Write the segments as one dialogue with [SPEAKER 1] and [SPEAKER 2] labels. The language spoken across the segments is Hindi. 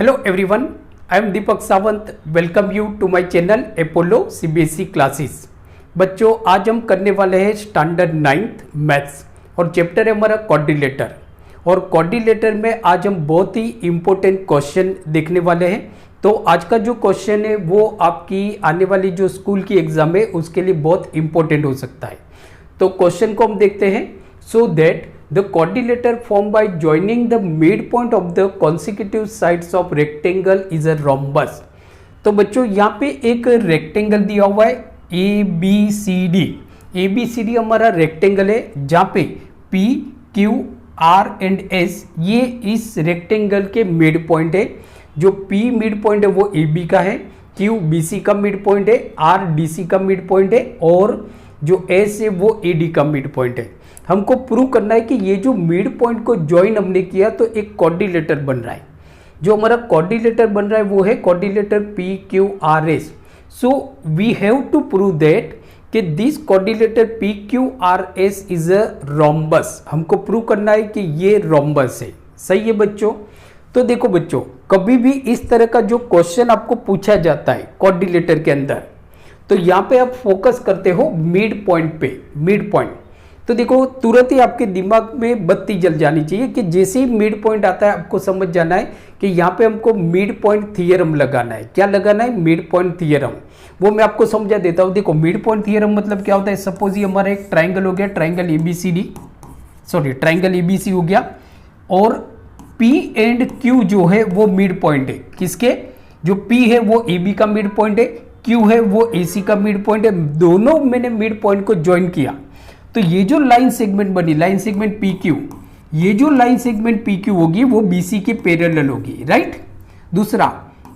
[SPEAKER 1] Hello everyone, I am Deepak Sawant. Welcome you to my channel Apollo CBSE Classes. बच्चों आज हम करने वाले हैं स्टैंडर्ड 9th मैथ्स और चैप्टर है हमारा कोऑर्डिनेटर। और कोऑर्डिनेटर में आज हम बहुत ही इम्पोर्टेंट क्वेश्चन देखने वाले हैं। तो आज का जो क्वेश्चन है वो आपकी आने वाली जो स्कूल की एग्जाम है उसके लिए बहुत इंपॉर्टेंट हो सकता है। तो क्वेश्चन को हम देखते हैं। So that the coordinator formed by joining the midpoint of the consecutive sides of rectangle is a rhombus। तो बच्चों यहाँ पे एक रेक्टेंगल दिया हुआ है ABCD हमारा रेक्टेंगल है जहाँ पे P, Q, R and S ये इस रेक्टेंगल के मिड पॉइंट है। जो P मिड पॉइंट है वो AB का है, Q BC का मिड पॉइंट है, R DC का मिड पॉइंट है और जो S है वो AD का मिड पॉइंट है। हमको प्रूव करना है कि ये जो मिड पॉइंट को ज्वाइन हमने किया तो एक कोऑर्डिनेटर बन रहा है। जो हमारा कोऑर्डिनेटर बन रहा है वो है coordinator PQRS। So we have to prove that कि this coordinator PQRS is a rhombus. हमको प्रूव करना है कि ये रोम्बस है। सही है बच्चों। तो देखो बच्चों, कभी भी इस तरह का जो क्वेश्चन आपको पूछा जाता है कोऑर्डिनेटर के अंदर, तो यहाँ पे आप फोकस करते हो मिड पॉइंट पे। मिड पॉइंट तो देखो तुरंत ही आपके दिमाग में बत्ती जल जानी चाहिए कि जैसे ही मिड पॉइंट आता है आपको समझ जाना है कि यहाँ पे हमको मिड पॉइंट थियरम लगाना है। क्या लगाना है? Mid point theorem. वो मैं आपको समझा देता हूँ। देखो मिड पॉइंट थियरम मतलब क्या होता है। सपोज ये हमारा एक ट्राइंगल हो गया, ट्राइंगल ABC हो गया और P एंड Q जो है वो मिड पॉइंट है। किसके? जो P है वो AB का मिड पॉइंट है, Q है वो AC का मिड पॉइंट है। दोनों मैंने मिड पॉइंट को ज्वाइन किया तो ये जो लाइन सेगमेंट बनी, लाइन सेगमेंट PQ, ये जो लाइन सेगमेंट PQ होगी वो BC के पैरेलल होगी, राइट। दूसरा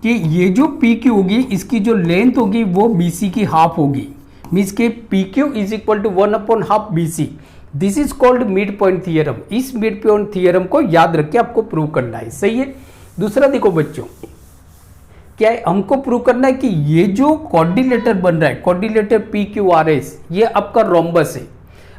[SPEAKER 1] कि ये जो PQ होगी इसकी जो लेंथ होगी वो BC की हाफ होगी। मीन्स के PQ is equal to 1/2 BC। This is called mid point theorem. इस मिड पॉइंट थियरम को याद रख के आपको प्रूव करना है। सही है। दूसरा देखो बच्चों, क्या है? हमको प्रूव करना है कि ये जो कोऑर्डिनेटर बन रहा है, कोऑर्डिनेटर PQRS, ये आपका रोम्बस है।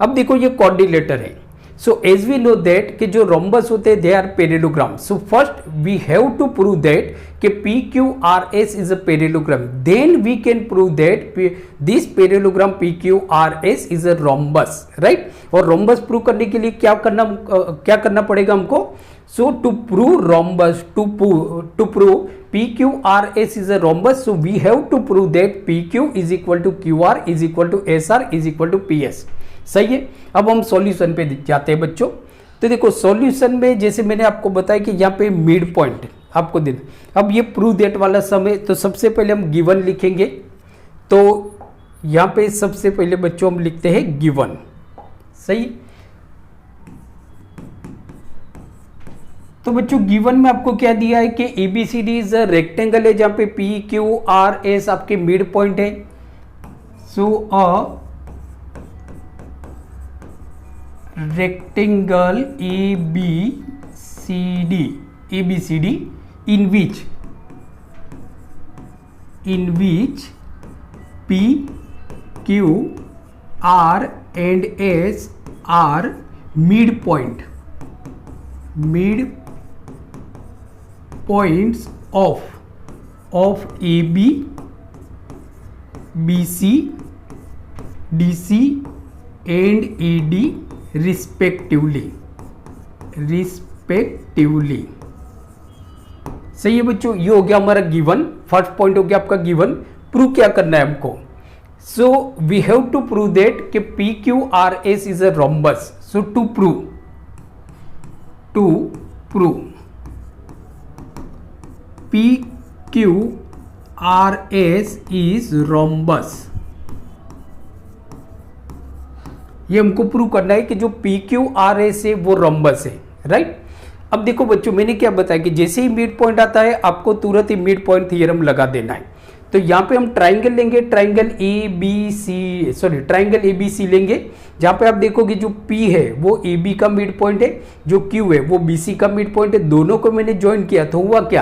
[SPEAKER 1] अब देखो ये कोऑर्डिनेटर है। So as we know that कि जो रोम्बस होते हैं they are parallelogram. So first we have to prove that कि PQRS is a parallelogram, then we can prove that this parallelogram PQRS is a rhombus, right. और रोम्बस प्रूव करने के लिए क्या करना पड़ेगा हमको? So to prove rhombus, to prove PQRS is a rhombus, so we have to prove that PQ is equal to QR is equal to SR is equal to PS। सही है। अब हम सॉल्यूशन पे जाते हैं बच्चों। तो देखो सॉल्यूशन में जैसे मैंने आपको बताया कि यहाँ पे मिड पॉइंट आपको देना। अब ये प्रूव दैट वाला समय, तो सबसे पहले हम गिवन लिखेंगे। तो यहाँ पे सबसे पहले बच्चों हम लिखते हैं गिवन। सही। तो बच्चों गिवन में आपको क्या दिया है कि ABCD इज अ रेक्टेंगल है जहां पे PQRS आपके मिड पॉइंट है। So a rectangle ABCD in which P, Q, R and S are mid points of AB, BC, DC and AD respectively। सही है बच्चों। ये हो गया हमारा गिवन। फर्स्ट पॉइंट हो गया आपका गिवन। प्रूव क्या करना है हमको? So we have to prove that कि PQRS is a rhombus. So to prove PQRS is rhombus, ये हमको प्रूव करना है कि जो PQRS है वो रोम्बस है, राइट। अब देखो बच्चों मैंने क्या बताया कि जैसे ही मिड पॉइंट आता है आपको तुरंत ही मिड पॉइंट थियरम लगा देना है। तो यहाँ पे हम ट्राइंगल लेंगे, ट्राइंगल ABC लेंगे जहाँ पे आप देखोगे जो P है वो AB का मिड पॉइंट है, जो Q है वो BC का मिड पॉइंट है। दोनों को मैंने ज्वाइन किया तो हुआ क्या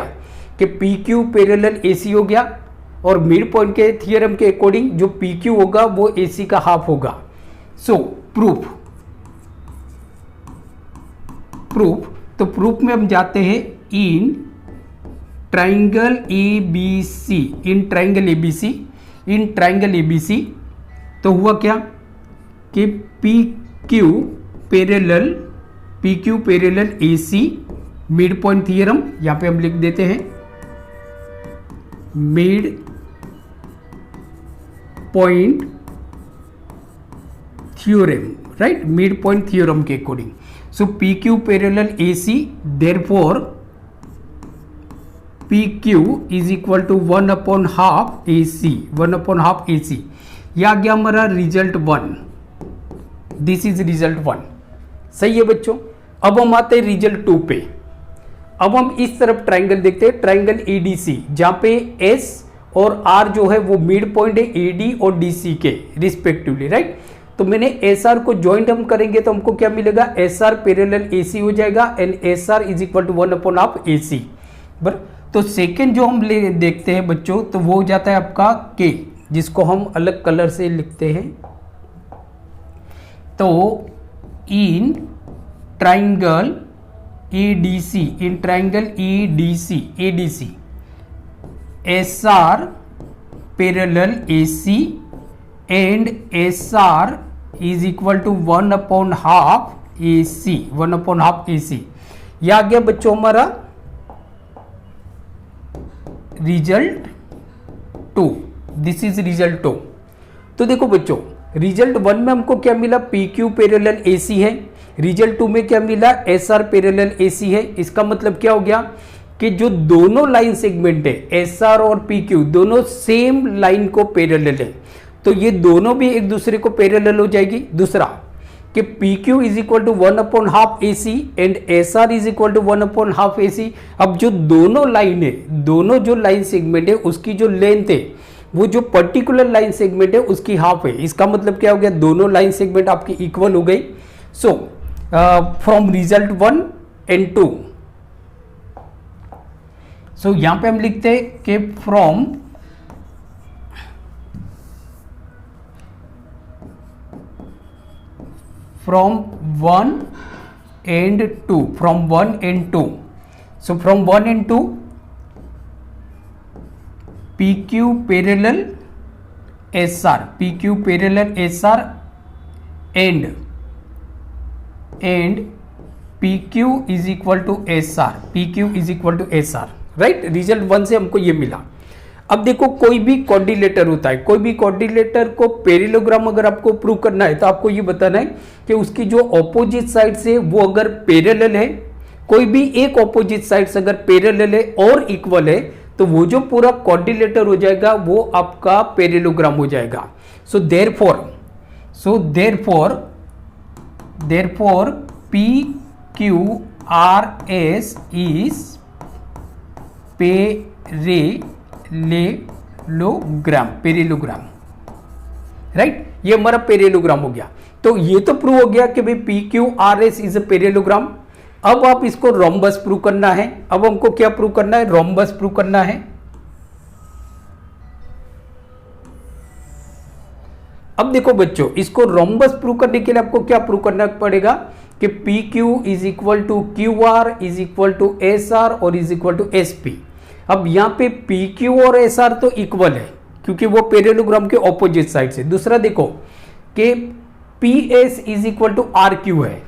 [SPEAKER 1] कि PQ पैरेलल AC हो गया और मिड पॉइंट के थियरम के अकॉर्डिंग जो PQ होगा वो AC का हाफ होगा। सो प्रूफ तो प्रूफ में हम जाते हैं in triangle ABC, in triangle ABC, in triangle ABC तो हुआ क्या कि PQ parallel AC mid point theorem, यहां पे हम लिख देते हैं mid point theorem, right, mid point theorem के according. So PQ parallel AC, therefore PQ is equal to 1/2 AC, 1/2 AC। यह आ गया हमारा रिजल्ट 1, दिस इज रिजल्ट 1। सही है बच्चों। अब हम आते हैं रिजल्ट 2 पे। अब हम इस तरफ ट्राइंगल देखते हैं, ट्राइंगल ADC, जहां पे S और R जो है वो मिड पॉइंट है AD और DC के रिस्पेक्टिवली, राइट। तो मैंने SR को ज्वाइंट हम करेंगे तो हमको क्या मिलेगा, SR पैरेलल AC हो जाएगा and SR is equal to 1/2 AC। बराबर। तो सेकेंड जो हम ले देखते हैं बच्चों, तो वो हो जाता है आपका K, जिसको हम अलग कलर से लिखते हैं। तो in triangle ADC, in triangle ADC SR parallel AC and SR is equal to 1/2 AC, 1/2 AC। यह आ गया बच्चों हमारा रिजल्ट 2, दिस इज रिजल्ट 2। तो देखो बच्चों, रिजल्ट 1 में हमको क्या मिला, PQ पैरेलल AC है। रिजल्ट 2 में क्या मिला, SR पैरेलल AC है। इसका मतलब क्या हो गया कि जो दोनों लाइन सेगमेंट है SR और PQ दोनों सेम लाइन को पैरेलल है, तो ये दोनों भी एक दूसरे को पैरेलल हो जाएगी। दूसरा कि PQ is equal to 1/2 AC and SR is equal to 1/2 AC। अब जो दोनों लाइन है, दोनों जो लाइन सेगमेंट है उसकी जो लेंथ है वो जो पर्टिकुलर लाइन सेगमेंट है उसकी हाफ है। इसका मतलब क्या हो गया, दोनों लाइन सेगमेंट आपकी इक्वल हो गई। सो फ्रॉम रिजल्ट 1 एंड 2, सो यहां पे हम लिखते हैं कि from from 1 and 2, from 1 and 2, so from 1 and 2 PQ parallel SR, PQ parallel SR and PQ is equal to SR, PQ is equal to SR, right। Result 1 से हमको ये मिला। अब देखो, कोई भी कोऑर्डिनेटर होता है, कोई भी कोऑर्डिनेटर को पैरेललोग्राम अगर आपको प्रूव करना है तो आपको ये बताना है कि उसकी जो ऑपोजिट साइड्स है वो अगर पैरेलल है, कोई भी एक ऑपोजिट साइड्स अगर पैरेलल है और इक्वल है, तो वो जो पूरा कोऑर्डिनेटर हो जाएगा वो आपका पैरेललोग्राम हो जाएगा। So therefore PQRS is parallelogram, right. ये हमारा पैरेललोग्राम हो गया। तो ये तो प्रूव हो गया कि भाई PQRS इज अ पैरेललोग्राम। अब आप इसको रोम्बस प्रूव करना है। अब हमको क्या प्रूव करना है, रोम्बस प्रूव करना है। अब देखो बच्चों, इसको रोम्बस प्रूव करने के लिए आपको क्या प्रूव करना पड़ेगा कि PQ is equal to QR is equal to SR और इज इक्वल टू SP। अब यहां पे PQ और SR तो इक्वल है क्योंकि वो पैरेललोग्राम के ऑपोजिट साइड से। दूसरा देखो कि PS is equal to RQ है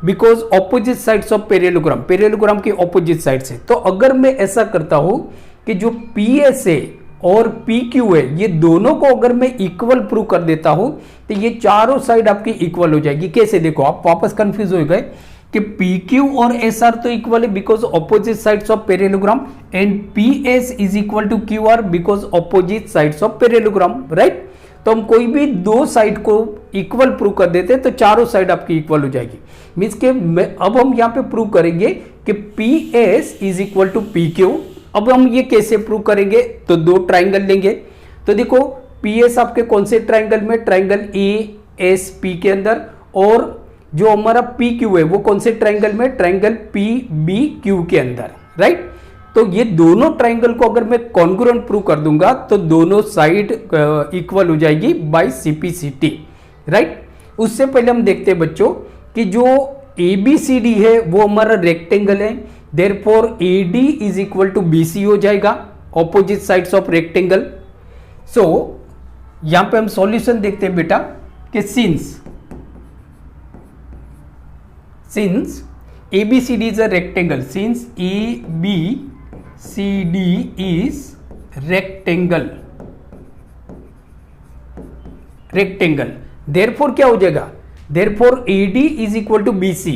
[SPEAKER 1] because opposite sides of parallelogram के ऑपोजिट साइड से। तो अगर मैं ऐसा करता हूं कि जो PS है और PQ है ये दोनों को अगर मैं इक्वल प्रूव कर देता हूं तो ये चारों साइड आपकी इक्वल हो जाएगी। कैसे, देखो आप वापस कंफ्यूज हो गए कि PQ और SR तो इक्वल है because opposite sides of parallelogram and PS is equal to QR because opposite sides of parallelogram, right. तो हम कोई भी दो साइड को इक्वल प्रूव कर देते हैं तो चारों साइड आपकी इक्वल हो जाएगी। मीन्स के अब हम यहां पे प्रूव करेंगे कि PS is equal to PQ। अब हम ये कैसे प्रूव करेंगे, तो दो ट्राइंगल लेंगे। तो देखो PS आपके कौन से ट्राइंगल में, ट्राइंगल ASP के अंदर, और जो हमारा PQ है वो कौन से ट्राइंगल में, ट्राइंगल PBQ के अंदर, राइट। तो ये दोनों ट्राइंगल को अगर मैं कॉन्ग्रुएंट प्रूव कर दूंगा तो दोनों साइड इक्वल हो जाएगी बाय CP/CT, राइट। उससे पहले हम देखते हैं बच्चों कि जो ABCD है वो हमारा रेक्टेंगल है, therefore AD is equal to BC हो जाएगा, opposite sides of rectangle. So यहां पे हम सॉल्यूशन देखते हैं बेटा कि since ABCD is a rectangle, since ABCD is rectangle, therefore क्या हो जाएगा, therefore AD is equal to BC,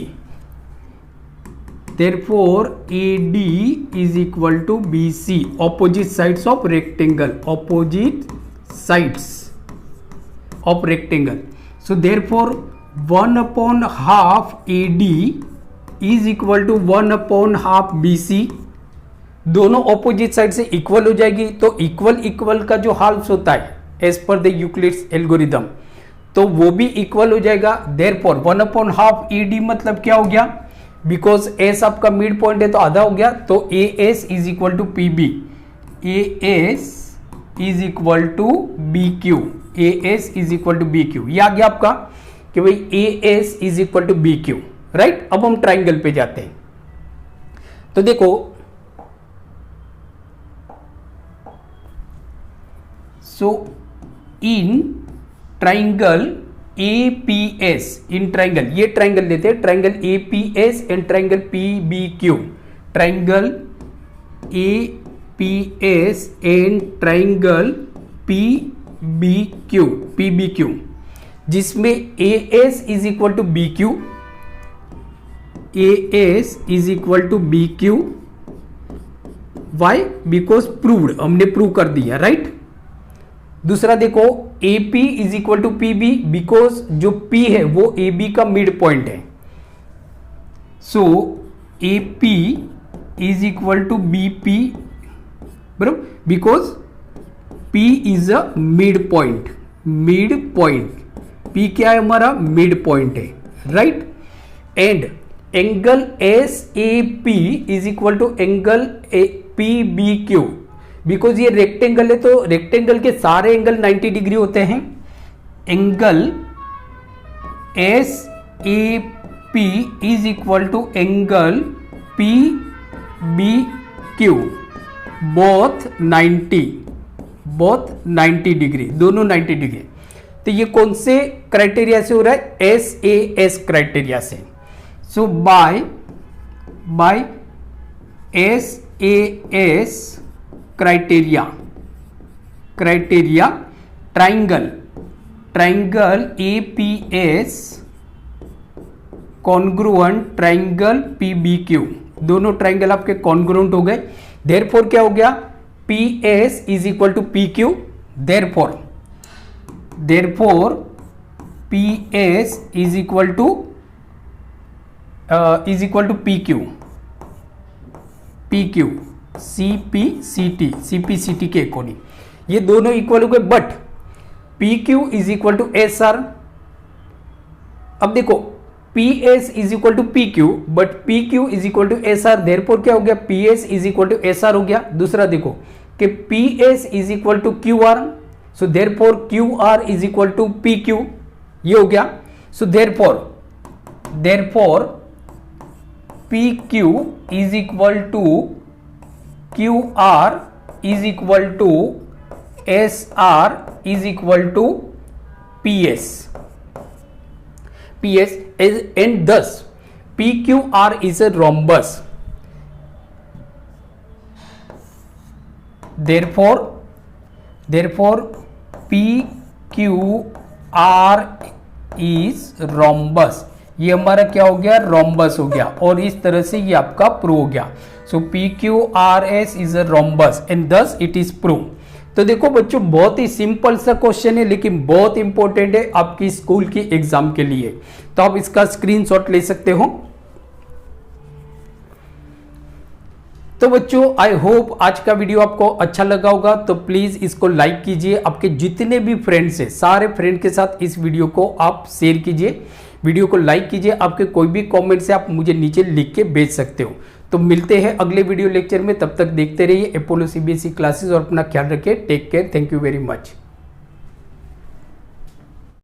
[SPEAKER 1] therefore AD is equal to BC, opposite sides of rectangle, so therefore 1/2 AD is equal to 1/2 BC, दोनों ऑपोजिट साइड से इक्वल हो जाएगी। तो इक्वल का जो हाल्फ होता है as per the Euclid's algorithm, तो वो भी इक्वल हो जाएगा। देयरफॉर 1/2 AD मतलब क्या हो गया, बिकॉज एस आपका मिड पॉइंट है तो आधा हो गया, तो AS is equal to PB, AS is equal to BQ, AS is equal to BQ। ये आ गया आपका कि भाई AS is equal to BQ, right. अब हम ट्राइंगल पे जाते हैं, तो देखो so in triangle APS, in triangle, ये ट्राइंगल लेते हैं, triangle APS and triangle PBQ, triangle APS and triangle PBQ, जिसमें AS is equal to BQ, AS is equal to BQ, why, because proved, हमने प्रूव कर दिया, राइट। दूसरा देखो AP is equal to PB, because जो P है वो AB का मिड पॉइंट है, so AP is equal to BP, बराबर, because P is a mid point, P क्या है हमारा, मिड पॉइंट है, right. And angle SAP is equal to angle PBQ, because ये रेक्टेंगल है तो रेक्टेंगल के सारे एंगल 90 डिग्री होते हैं। Angle SAP is equal to angle PBQ, both 90 degree, दोनों 90 डिग्री। तो ये कौन से क्राइटेरिया से हो रहा है, SAS क्राइटेरिया से। So by SAS criteria triangle APS congruent triangle PBQ, दोनों ट्राइंगल आपके कॉन्ग्रुएंट हो गए। देयरफॉर क्या हो गया, PS is equal to PQ, therefore PS is equal to PQ, CPCT के अकॉर्डिंग ये दोनों इक्वल हो गए, but PQ is equal to SR। अब देखो PS is equal to PQ, but PQ is equal to SR, therefore क्या हो गया, PS is equal to SR हो गया। दूसरा देखो कि PS is equal to QR, so therefore QR is equal to PQ, ये हो गया। So therefore PQ is equal to QR is equal to SR is equal to PS and thus PQR is a rhombus, therefore PQR is rhombus, ये हमारा क्या हो गया, रोम्बस हो गया, और इस तरह से ये आपका प्रूव हो गया। सो PQRS is a rhombus and thus it is prove. तो देखो बच्चों बहुत ही सिंपल सा क्वेश्चन है, लेकिन बहुत इंपॉर्टेंट है आपकी स्कूल की एग्जाम के लिए, तो आप इसका स्क्रीनशॉट ले सकते हो। तो बच्चों आई होप आज का वीडियो आपको अच्छा लगा होगा, तो प्लीज इसको लाइक कीजिए, आपके जितने भी फ्रेंड्स हैं सारे फ्रेंड के साथ इस वीडियो को आप शेयर कीजिए, वीडियो को लाइक कीजिए। आपके कोई भी कमेंट से आप मुझे नीचे लिख के भेज सकते हो। तो मिलते हैं अगले वीडियो लेक्चर में, तब तक देखते रहिए अपोलो CBSE क्लासेस और अपना ख्याल रखिए। Take care, thank you very much.